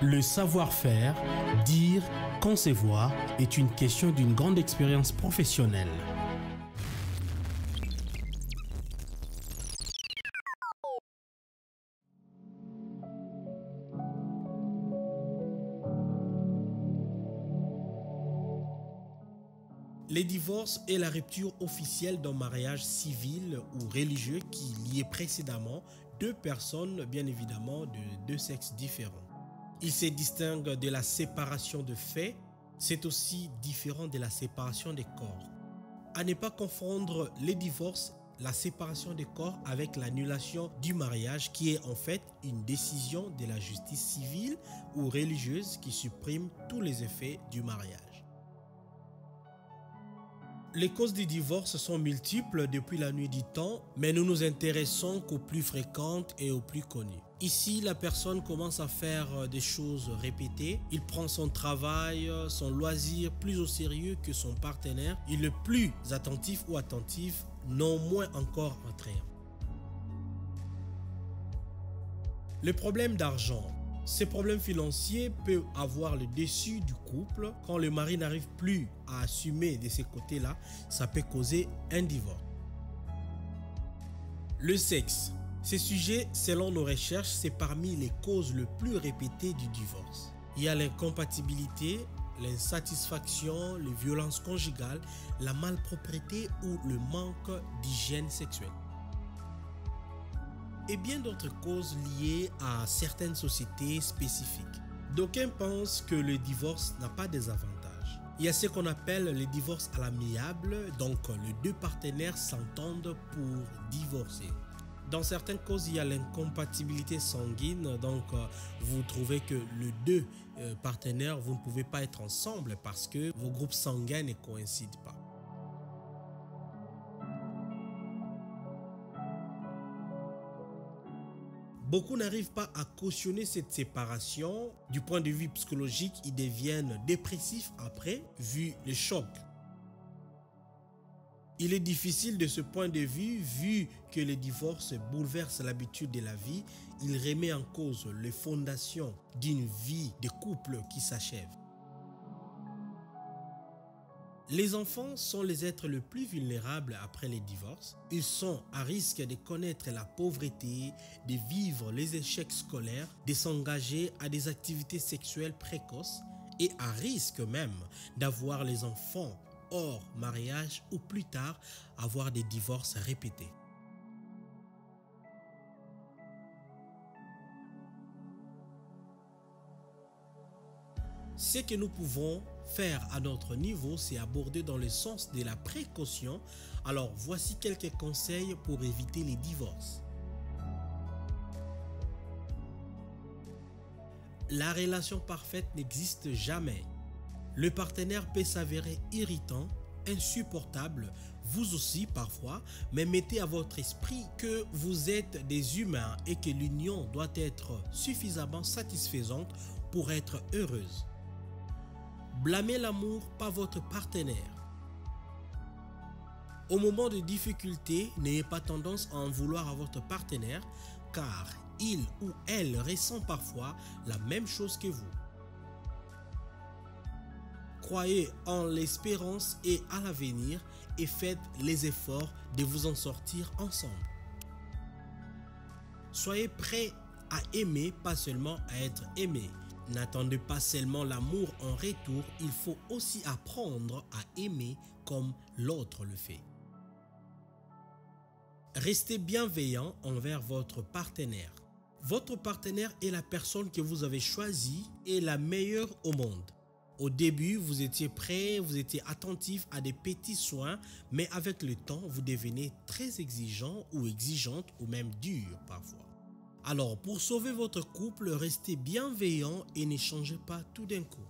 Le savoir-faire, dire, concevoir est une question d'une grande expérience professionnelle. Les divorces est la rupture officielle d'un mariage civil ou religieux qui liait précédemment deux personnes, bien évidemment, de deux sexes différents. Il se distingue de la séparation de fait, c'est aussi différent de la séparation des corps. À ne pas confondre les divorces, la séparation des corps avec l'annulation du mariage qui est en fait une décision de la justice civile ou religieuse qui supprime tous les effets du mariage. Les causes du divorce sont multiples depuis la nuit du temps, mais nous nous intéressons qu'aux plus fréquentes et aux plus connues. Ici, la personne commence à faire des choses répétées. Il prend son travail, son loisir plus au sérieux que son partenaire. Il est plus attentif ou attentive, non moins encore attrayant. Le problème d'argent. Ces problèmes financiers peuvent avoir le dessus du couple. Quand le mari n'arrive plus à assumer de ces côtés-là, ça peut causer un divorce. Le sexe. Ces sujets, selon nos recherches, c'est parmi les causes les plus répétées du divorce. Il y a l'incompatibilité, l'insatisfaction, les violences conjugales, la malpropreté ou le manque d'hygiène sexuelle. Et bien d'autres causes liées à certaines sociétés spécifiques. D'aucuns pensent que le divorce n'a pas des avantages. Il y a ce qu'on appelle le divorce à l'amiable, donc les deux partenaires s'entendent pour divorcer. Dans certaines causes, il y a l'incompatibilité sanguine, donc vous trouvez que les deux partenaires, vous ne pouvez pas être ensemble parce que vos groupes sanguins ne coïncident pas. Beaucoup n'arrivent pas à cautionner cette séparation. Du point de vue psychologique, ils deviennent dépressifs après, vu le choc. Il est difficile de ce point de vue, vu que le divorce bouleverse l'habitude de la vie, il remet en cause les fondations d'une vie de couple qui s'achève. Les enfants sont les êtres les plus vulnérables après les divorces. Ils sont à risque de connaître la pauvreté, de vivre les échecs scolaires, de s'engager à des activités sexuelles précoces et à risque même d'avoir les enfants hors mariage ou plus tard avoir des divorces répétés. Ce que nous pouvons faire à notre niveau, c'est aborder dans le sens de la précaution. Alors, voici quelques conseils pour éviter les divorces. La relation parfaite n'existe jamais. Le partenaire peut s'avérer irritant, insupportable, vous aussi parfois, mais mettez à votre esprit que vous êtes des humains et que l'union doit être suffisamment satisfaisante pour être heureuse. Blâmez l'amour, pas votre partenaire. Au moment de difficulté, n'ayez pas tendance à en vouloir à votre partenaire car il ou elle ressent parfois la même chose que vous. Croyez en l'espérance et à l'avenir et faites les efforts de vous en sortir ensemble. Soyez prêts à aimer, pas seulement à être aimé. N'attendez pas seulement l'amour en retour, il faut aussi apprendre à aimer comme l'autre le fait. Restez bienveillant envers votre partenaire. Votre partenaire est la personne que vous avez choisie et la meilleure au monde. Au début, vous étiez prêt, vous étiez attentif à des petits soins, mais avec le temps, vous devenez très exigeant ou exigeante ou même dur parfois. Alors, pour sauver votre couple, restez bienveillant et ne changez pas tout d'un coup.